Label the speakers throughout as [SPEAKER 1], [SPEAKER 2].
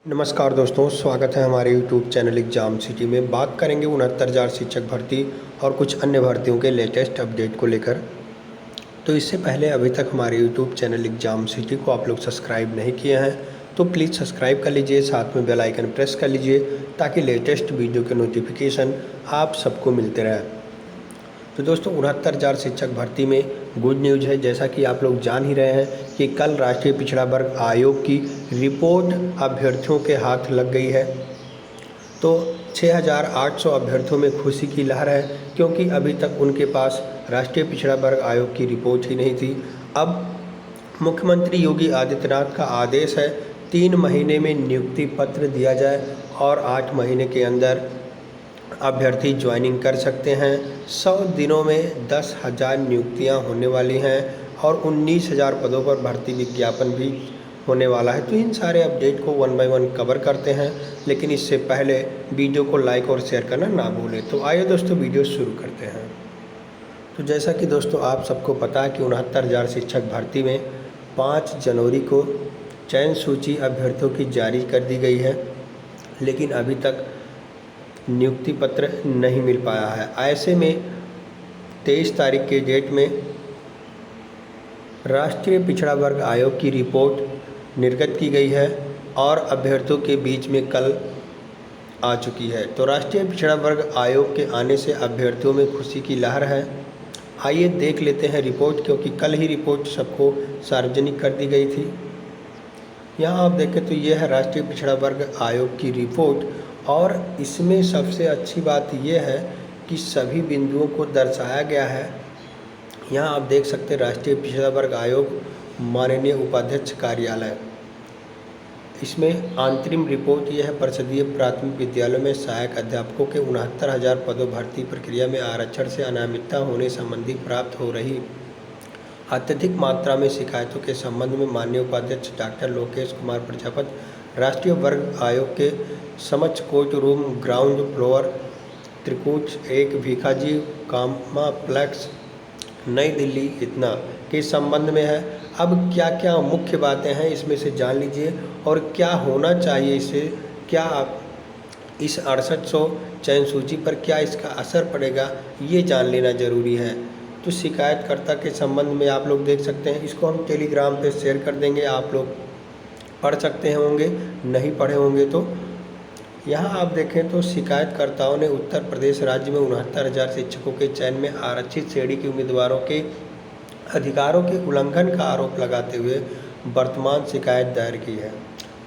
[SPEAKER 1] नमस्कार दोस्तों, स्वागत है हमारे YouTube चैनल एग्ज़ाम सिटी में। बात करेंगे 69,000 शिक्षक भर्ती और कुछ अन्य भर्तियों के लेटेस्ट अपडेट को लेकर। तो इससे पहले अभी तक हमारे YouTube चैनल एग्ज़ाम सिटी को आप लोग सब्सक्राइब नहीं किए हैं तो प्लीज़ सब्सक्राइब कर लीजिए, साथ में बेल आइकन प्रेस कर लीजिए ताकि लेटेस्ट वीडियो के नोटिफिकेशन आप सबको मिलते रहें। तो दोस्तों 69,000 शिक्षक भर्ती में गुड न्यूज़ है। जैसा कि आप लोग जान ही रहे हैं कि कल राष्ट्रीय पिछड़ा वर्ग आयोग की रिपोर्ट अभ्यर्थियों के हाथ लग गई है। तो 6,800 अभ्यर्थियों में खुशी की लहर है, क्योंकि अभी तक उनके पास राष्ट्रीय पिछड़ा वर्ग आयोग की रिपोर्ट ही नहीं थी। अब मुख्यमंत्री योगी आदित्यनाथ का आदेश है 3 महीने में नियुक्ति पत्र दिया जाए और 8 महीने के अंदर अभ्यर्थी ज्वाइनिंग कर सकते हैं। 100 दिनों में 10,000 नियुक्तियां होने वाली हैं और 19,000 पदों पर भर्ती विज्ञापन भी होने वाला है। तो इन सारे अपडेट को वन बाय वन कवर करते हैं, लेकिन इससे पहले वीडियो को लाइक और शेयर करना ना भूलें। तो आइए दोस्तों वीडियो शुरू करते हैं। तो जैसा कि दोस्तों आप सबको पता है कि 69,000 शिक्षक भर्ती में 5 जनवरी को चयन सूची अभ्यर्थियों की जारी कर दी गई है, लेकिन अभी तक नियुक्ति पत्र नहीं मिल पाया है। ऐसे में 23 तारीख के डेट में राष्ट्रीय पिछड़ा वर्ग आयोग की रिपोर्ट निर्गत की गई है और अभ्यर्थियों के बीच में कल आ चुकी है। तो राष्ट्रीय पिछड़ा वर्ग आयोग के आने से अभ्यर्थियों में खुशी की लहर है। आइए देख लेते हैं रिपोर्ट, क्योंकि कल ही रिपोर्ट सबको सार्वजनिक कर दी गई थी। यहाँ आप देखें तो ये है राष्ट्रीय पिछड़ा वर्ग आयोग की रिपोर्ट, और इसमें सबसे अच्छी बात यह है कि सभी बिंदुओं को दर्शाया गया है। यहाँ आप देख सकते हैं राष्ट्रीय पिछड़ा वर्ग आयोग माननीय उपाध्यक्ष कार्यालय। इसमें अंतरिम रिपोर्ट यह है, परिषदीय प्राथमिक विद्यालयों में सहायक अध्यापकों के 69,000 पदों भर्ती प्रक्रिया में आरक्षण से अनियमितता होने संबंधी प्राप्त हो रही अत्यधिक मात्रा में शिकायतों के संबंध में माननीय उपाध्यक्ष डॉक्टर लोकेश कुमार प्रजापति राष्ट्रीय वर्ग आयोग के समक्ष court room ground floor Trikut 1 Bhikaji complex नई दिल्ली इतना के संबंध में है। अब क्या क्या मुख्य बातें हैं इसमें से जान लीजिए और क्या होना चाहिए इससे, क्या आप इस 6800 चयन सूची पर क्या इसका असर पड़ेगा, ये जान लेना ज़रूरी है। तो शिकायतकर्ता के संबंध में आप लोग देख सकते हैं, इसको हम टेलीग्राम पे शेयर कर देंगे, आप लोग पढ़ सकते होंगे, नहीं पढ़े होंगे तो। यहाँ आप देखें तो शिकायतकर्ताओं ने उत्तर प्रदेश राज्य में 69,000 शिक्षकों के चयन में आरक्षित श्रेणी के उम्मीदवारों के अधिकारों के उल्लंघन का आरोप लगाते हुए वर्तमान शिकायत दायर की है।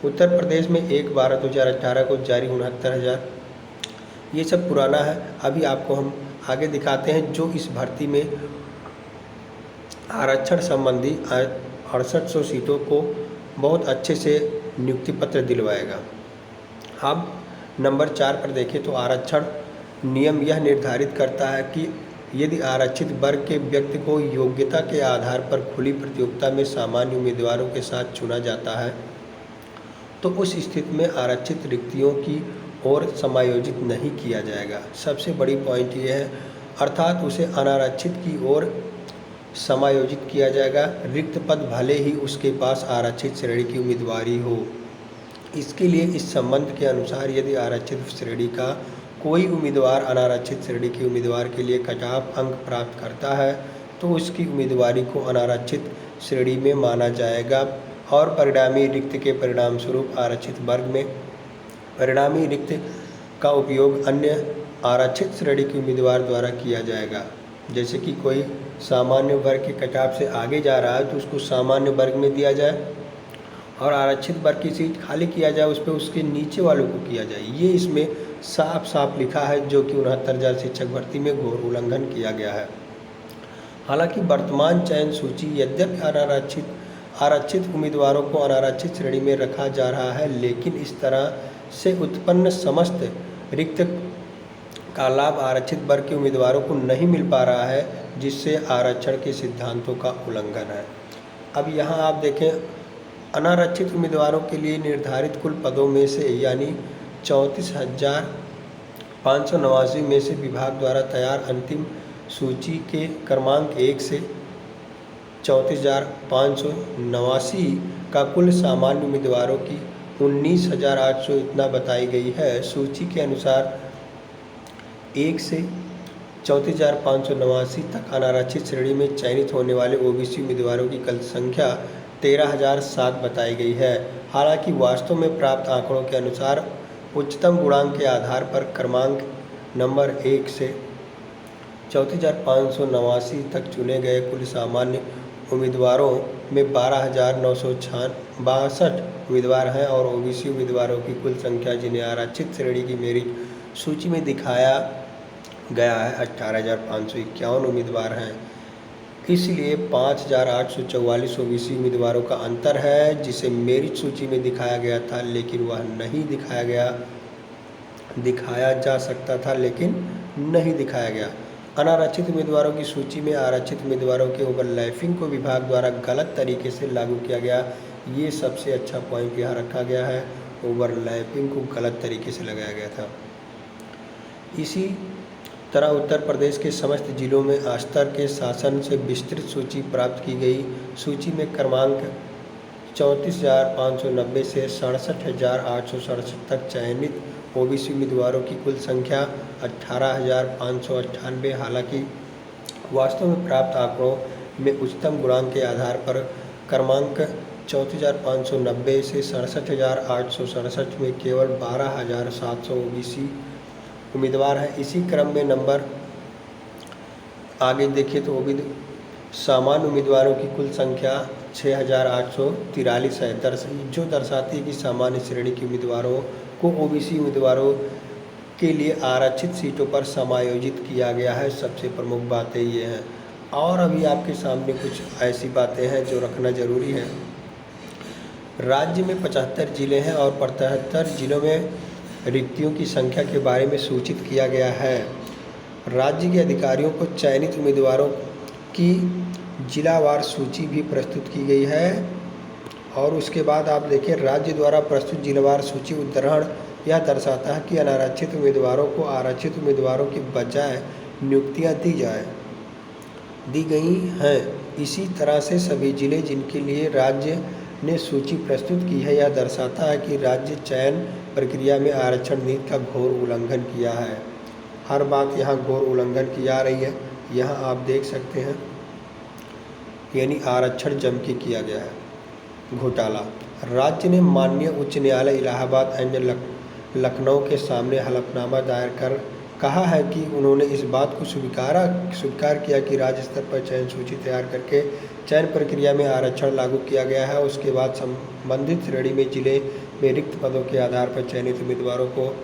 [SPEAKER 1] उत्तर प्रदेश में 1/12/2018 को जारी 69,000, ये सब पुराना है। अभी आपको हम आगे दिखाते हैं जो इस भर्ती में आरक्षण संबंधी 6800 सीटों को बहुत अच्छे से नियुक्ति पत्र दिलवाएगा। अब नंबर 4 पर देखें तो आरक्षण नियम यह निर्धारित करता है कि यदि आरक्षित वर्ग के व्यक्ति को योग्यता के आधार पर खुली प्रतियोगिता में सामान्य उम्मीदवारों के साथ चुना जाता है तो उस स्थिति में आरक्षित रिक्तियों की ओर समायोजित नहीं किया जाएगा। सबसे बड़ी पॉइंट ये है, अर्थात उसे अनारक्षित की ओर समायोजित किया जाएगा। रिक्त पद भले ही उसके पास आरक्षित श्रेणी की उम्मीदवारी हो। इसके लिए इस संबंध के अनुसार यदि आरक्षित श्रेणी का कोई उम्मीदवार अनारक्षित श्रेणी के उम्मीदवार के लिए कट ऑफ अंक प्राप्त करता है तो उसकी उम्मीदवारी को अनारक्षित श्रेणी में माना जाएगा और परिणामी रिक्त के परिणाम स्वरूप आरक्षित वर्ग में परिणामी रिक्त का उपयोग अन्य आरक्षित श्रेणी के उम्मीदवार द्वारा किया जाएगा। जैसे कि कोई सामान्य वर्ग के कट ऑफ से आगे जा रहा है तो उसको सामान्य वर्ग में दिया जाए और आरक्षित वर्ग की सीट खाली किया जाए, उस पर उसके नीचे वालों को किया जाए। ये इसमें साफ साफ लिखा है, जो कि 69,000 शिक्षक भर्ती में घोर उल्लंघन किया गया है। हालांकि वर्तमान चयन सूची यद्यपि आरक्षित उम्मीदवारों को अनारक्षित श्रेणी में रखा जा रहा है, लेकिन इस तरह से उत्पन्न समस्त रिक्त का लाभ आरक्षित वर्ग के उम्मीदवारों को नहीं मिल पा रहा है, जिससे आरक्षण के सिद्धांतों का उल्लंघन है। अब यहाँ आप देखें, अनारक्षित उम्मीदवारों के लिए निर्धारित कुल पदों में से यानी 34,589 में से विभाग द्वारा तैयार अंतिम सूची के क्रमांक 1 से 34,589 का कुल सामान्य उम्मीदवारों की 19,800 इतना बताई गई है। सूची के अनुसार 1 से 34,589 तक अनारक्षित श्रेणी में चयनित होने वाले ओबीसी उम्मीदवारों की कुल संख्या 13,007 बताई गई है। हालांकि वास्तव में प्राप्त आंकड़ों के अनुसार उच्चतम गुणांक के आधार पर क्रमांक नंबर 1 से 34,589 तक चुने गए कुल सामान्य उम्मीदवारों में 12,962 उम्मीदवार हैं और ओबीसी उम्मीदवारों की कुल संख्या जिन्हें आरक्षित श्रेणी की मेरिट सूची में दिखाया गया है 18,551 उम्मीदवार हैं। इसलिए 5,844 ओबीसी उम्मीदवारों का अंतर है जिसे मेरिट सूची में दिखाया गया था लेकिन वह नहीं दिखाया जा सकता था लेकिन नहीं दिखाया गया। अनारक्षित उम्मीदवारों की सूची में आरक्षित उम्मीदवारों के ओवरलैपिंग को विभाग द्वारा गलत तरीके से लागू किया गया। ये सबसे अच्छा पॉइंट यहाँ रखा गया है, ओवरलैपिंग को गलत तरीके से लगाया गया था। इसी तरह उत्तर प्रदेश के समस्त जिलों में स्तर के शासन से विस्तृत सूची प्राप्त की गई। सूची में क्रमांक 34,590 से 67,867 तक चयनित ओबीसी उम्मीदवारों की कुल संख्या 18,598। हालांकि वास्तव में प्राप्त आंकड़ों में उच्चतम गुणांक के आधार पर क्रमांक 34,590 से 67,867 में केवल 12,700 ओबीसी उम्मीदवार हैं। इसी क्रम में नंबर आगे देखिए तो सामान्य उम्मीदवारों की कुल संख्या 6,843 है, जो दर्शाती है कि सामान्य श्रेणी के उम्मीदवारों को ओबीसी उम्मीदवारों के लिए आरक्षित सीटों पर समायोजित किया गया है। सबसे प्रमुख बातें ये हैं और अभी आपके सामने कुछ ऐसी बातें हैं जो रखना जरूरी है। राज्य में 75 जिले हैं और 73 जिलों में रिक्तियों की संख्या के बारे में सूचित किया गया है। राज्य के अधिकारियों को चयनित उम्मीदवारों की जिलावार सूची भी प्रस्तुत की गई है और उसके बाद आप देखिए राज्य द्वारा प्रस्तुत जिलावार सूची उदाहरण यह दर्शाता है कि अनारक्षित उम्मीदवारों को आरक्षित उम्मीदवारों की बजाय नियुक्तियां दी गई हैं। इसी तरह से सभी जिले जिनके लिए राज्य ने सूची प्रस्तुत की है यह दर्शाता है कि राज्य चयन प्रक्रिया में आरक्षण नीति का घोर उल्लंघन किया है। हर बात यहाँ घोर उल्लंघन की जा रही है। यहाँ आप देख सकते हैं यानी आरक्षण जम के किया गया है। घोटाला। राज्य ने माननीय उच्च न्यायालय इलाहाबाद एवं लखनऊ के सामने हलफनामा दायर कर कहा है कि उन्होंने इस बात को स्वीकार किया कि राज्य स्तर पर चयन सूची तैयार करके चयन प्रक्रिया में आरक्षण लागू किया गया है। उसके बाद संबंधित श्रेणी में जिले में रिक्त पदों के आधार पर चयनित उम्मीदवारों को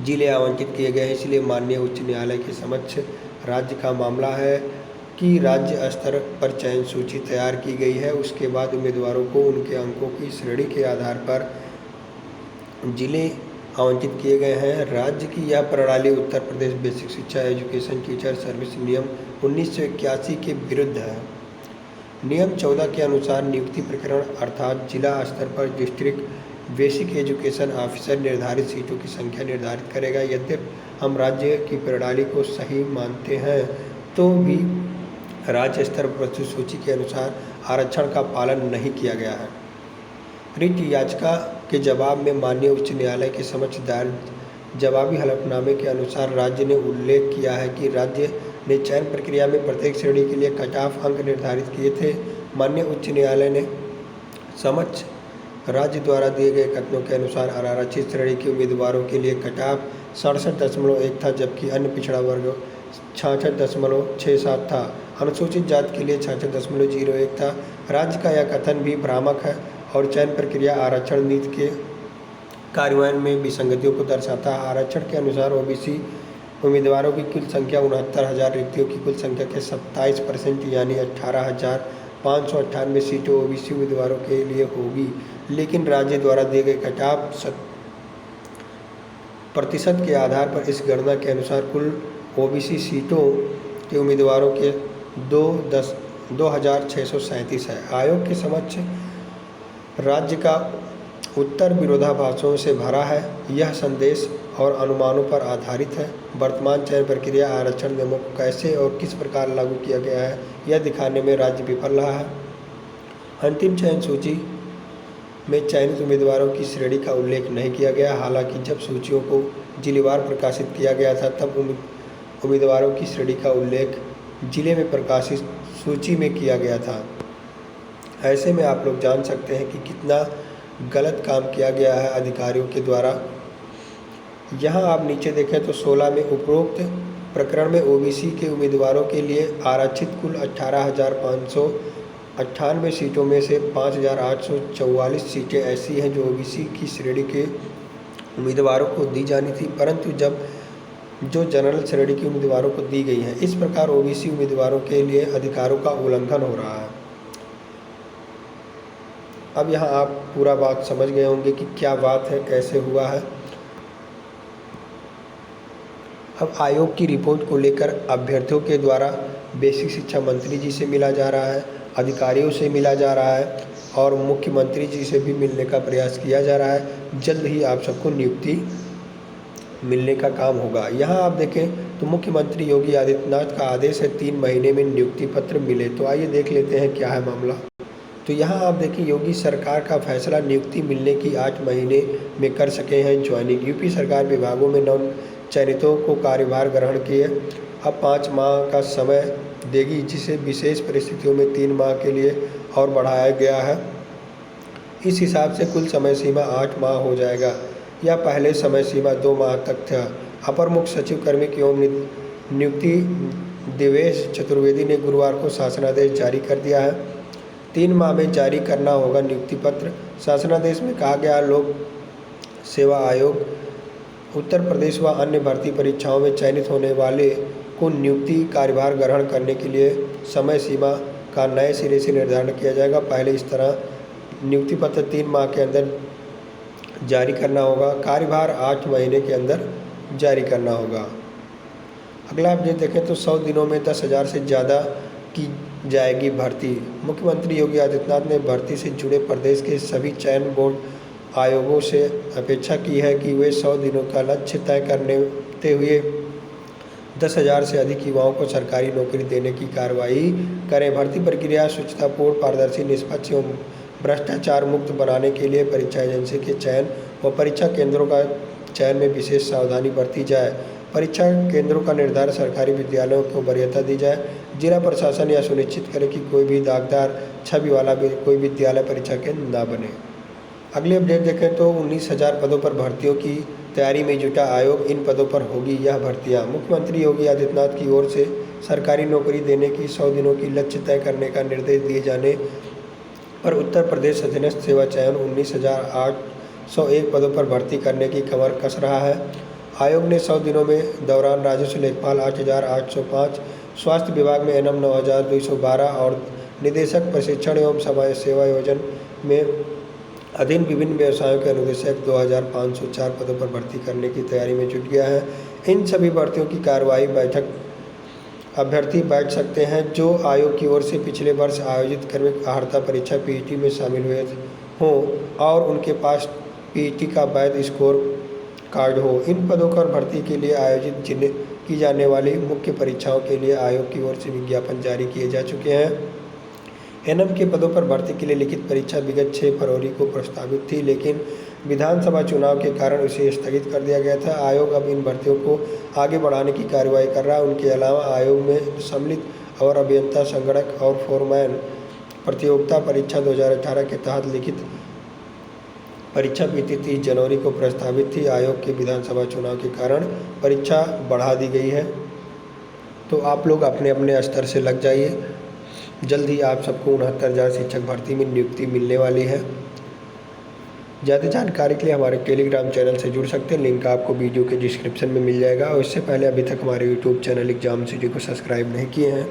[SPEAKER 1] जिले आवंटित किए गए। इसलिए माननीय उच्च न्यायालय के समक्ष राज्य का मामला है कि राज्य स्तर पर चयन सूची तैयार की गई है। उसके बाद उम्मीदवारों को उनके अंकों की श्रेणी के आधार पर जिले आवंटित किए गए हैं। राज्य की यह प्रणाली उत्तर प्रदेश बेसिक शिक्षा एजुकेशन टीचर सर्विस नियम 1981 के विरुद्ध है। नियम 14 के अनुसार नियुक्ति प्रकरण अर्थात जिला स्तर पर डिस्ट्रिक्ट बेसिक एजुकेशन ऑफिसर निर्धारित सीटों की संख्या निर्धारित करेगा। यद्यपि हम राज्य की प्रणाली को सही मानते हैं तो भी राज्य स्तर पर प्रस्तुत सूची के अनुसार आरक्षण का पालन नहीं किया गया है। रिट याचिका के जवाब में माननीय उच्च न्यायालय के समक्ष दायर जवाबी हलफनामे के अनुसार राज्य ने उल्लेख किया है कि राज्य ने चयन प्रक्रिया में प्रत्येक श्रेणी के लिए कट ऑफ अंक निर्धारित किए थे। माननीय उच्च न्यायालय ने समक्ष राज्य द्वारा दिए गए कथनों के अनुसार अनारक्षित श्रेणी के उम्मीदवारों के लिए कट ऑफ 67.1 था, जबकि अन्य पिछड़ा वर्ग 66.67 था। अनुसूचित जाति के लिए 66.01 था। राज्य का यह कथन भी भ्रामक है और चयन प्रक्रिया आरक्षण नीति के कार्यान्वयन में विसंगतियों को दर्शाता है। आरक्षण के अनुसार ओबीसी उम्मीदवारों की कुल संख्या 69,000 रिक्तियों की कुल संख्या के 27% यानी 18,598 सीटें ओबीसी उम्मीदवारों के लिए होगी, लेकिन राज्य द्वारा दिए गए कट ऑफ प्रतिशत के आधार पर इस गणना के अनुसार कुल ओबीसी सीटों के उम्मीदवारों के 2,637 है। आयोग के समक्ष राज्य का उत्तर विरोधाभासों से भरा है। यह संदेश और अनुमानों पर आधारित है। वर्तमान चयन प्रक्रिया आरक्षण नियमों को कैसे और किस प्रकार लागू किया गया है यह दिखाने में राज्य विफल रहा है। अंतिम चयन सूची में चयनित उम्मीदवारों की श्रेणी का उल्लेख नहीं किया गया। हालांकि जब सूचियों को जिलेवार प्रकाशित किया गया था तब उम्मीदवारों की श्रेणी का उल्लेख जिले में प्रकाशित सूची में किया गया था। ऐसे में आप लोग जान सकते हैं कि कितना गलत काम किया गया है अधिकारियों के द्वारा। यहाँ आप नीचे देखें तो 16 में उपरोक्त प्रकरण में ओबीसी के उम्मीदवारों के लिए आरक्षित कुल 18,598 सीटों में से 5,844 सीटें ऐसी हैं जो ओबीसी की श्रेणी के उम्मीदवारों को दी जानी थी, परंतु जो जनरल श्रेणी के उम्मीदवारों को दी गई हैं। इस प्रकार ओबीसी उम्मीदवारों के लिए अधिकारों का उल्लंघन हो रहा है। अब यहाँ आप पूरा बात समझ गए होंगे कि क्या बात है, कैसे हुआ है। अब आयोग की रिपोर्ट को लेकर अभ्यर्थियों के द्वारा बेसिक शिक्षा मंत्री जी से मिला जा रहा है, अधिकारियों से मिला जा रहा है और मुख्यमंत्री जी से भी मिलने का प्रयास किया जा रहा है। जल्द ही आप सबको नियुक्ति मिलने का काम होगा। यहाँ आप देखें तो मुख्यमंत्री योगी आदित्यनाथ का आदेश है 3 महीने में नियुक्ति पत्र मिले। तो आइए देख लेते हैं क्या है मामला। तो यहाँ आप देखिए योगी सरकार का फैसला, नियुक्ति मिलने की 8 महीने में कर सके हैं ज्वाइनिंग। यूपी सरकार विभागों में नव चयनितों को कार्यभार ग्रहण किए अब 5 माह का समय देगी, जिसे विशेष परिस्थितियों में 3 माह के लिए और बढ़ाया गया है। इस हिसाब से कुल समय सीमा 8 माह हो जाएगा। यह पहले समय सीमा 2 माह तक था। अपर मुख्य सचिव कार्मिक एवं नियुक्ति देवेश चतुर्वेदी ने गुरुवार को शासनादेश जारी कर दिया है। 3 माह में जारी करना होगा नियुक्ति पत्र। शासनादेश में कहा गया लोक सेवा आयोग उत्तर प्रदेश व अन्य भर्ती परीक्षाओं में चयनित होने वाले को नियुक्ति कार्यभार ग्रहण करने के लिए समय सीमा का नए सिरे से निर्धारण किया जाएगा। पहले इस तरह नियुक्ति पत्र 3 माह के अंदर जारी करना होगा, कार्यभार 8 महीने के अंदर जारी करना होगा। अगला आप ये देखें तो 100 दिनों में 10,000 से ज़्यादा की जाएगी भर्ती। मुख्यमंत्री योगी आदित्यनाथ ने भर्ती से जुड़े प्रदेश के सभी चयन बोर्ड आयोगों से अपेक्षा की है कि वे 100 दिनों का लक्ष्य तय करते हुए 10,000 से अधिक युवाओं को सरकारी नौकरी देने की कार्रवाई करें। भर्ती प्रक्रिया शुचितापूर्ण, पारदर्शी, निष्पक्ष एवं भ्रष्टाचार मुक्त बनाने के लिए परीक्षा एजेंसी के चयन व परीक्षा केंद्रों का चयन में विशेष सावधानी बरती जाए। परीक्षा केंद्रों का निर्धारण सरकारी विद्यालयों को वरीयता दी जाए। जिला प्रशासन यह सुनिश्चित करे कि कोई भी दागदार छवि वाला कोई विद्यालय परीक्षा केंद्र न बने। अगले अपडेट देखें तो 19,000 पदों पर भर्तियों की तैयारी में जुटा आयोग। इन पदों पर होगी यह भर्तियां। मुख्यमंत्री योगी आदित्यनाथ की ओर से सरकारी नौकरी देने की 100 दिनों की लक्ष्य तय करने का निर्देश दिए जाने पर उत्तर प्रदेश अधीनस्थ सेवा चयन 19,801 पदों पर भर्ती करने की कमर कस रहा है। आयोग ने 100 दिनों में दौरान राजस्व लेखपाल 8,805, स्वास्थ्य विभाग में एनएम 9,212 और निदेशक प्रशिक्षण एवं समाज सेवा योजना में अधीन विभिन्न व्यवसायों के अनुदेशक 2,504 पदों पर भर्ती करने की तैयारी में जुट गया है। इन सभी भर्तियों की कार्रवाई बैठक अभ्यर्थी बैठ सकते हैं जो आयोग की ओर से पिछले वर्ष आयोजित क्रमिक आहारता परीक्षा पीईटी में शामिल हुए हों और उनके पास पीईटी का वैध स्कोर कार्ड हो। इन पदों पर भर्ती के लिए आयोजित की जाने वाली मुख्य परीक्षाओं के लिए आयोग की ओर से विज्ञापन जारी किए जा चुके हैं। एनएम के पदों पर भर्ती के लिए लिखित परीक्षा विगत 6 फरवरी को प्रस्तावित थी, लेकिन विधानसभा चुनाव के कारण उसे स्थगित कर दिया गया था। आयोग अब इन भर्तियों को आगे बढ़ाने की कार्रवाई कर रहा है। उनके अलावा आयोग में सम्मिलित और अभियंता, संगणक और फोरमैन प्रतियोगिता परीक्षा 2018 के तहत लिखित परीक्षा बीती 30 जनवरी को प्रस्तावित थी। आयोग के विधानसभा चुनाव के कारण परीक्षा बढ़ा दी गई है। तो आप लोग अपने अपने स्तर से लग जाइए। जल्द ही आप सबको 69,000 शिक्षक भर्ती में नियुक्ति मिलने वाली है। ज़्यादा जानकारी के लिए हमारे टेलीग्राम चैनल से जुड़ सकते हैं, लिंक आपको वीडियो के डिस्क्रिप्शन में मिल जाएगा। और इससे पहले अभी तक हमारे यूट्यूब चैनल एग्जाम सिटी को सब्सक्राइब नहीं किए हैं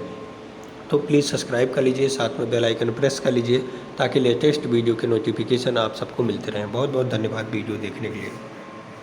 [SPEAKER 1] तो प्लीज़ सब्सक्राइब कर लीजिए, साथ में बेल आइकन प्रेस कर लीजिए ताकि लेटेस्ट वीडियो के नोटिफिकेशन आप सबको मिलते रहें। बहुत बहुत धन्यवाद वीडियो देखने के लिए।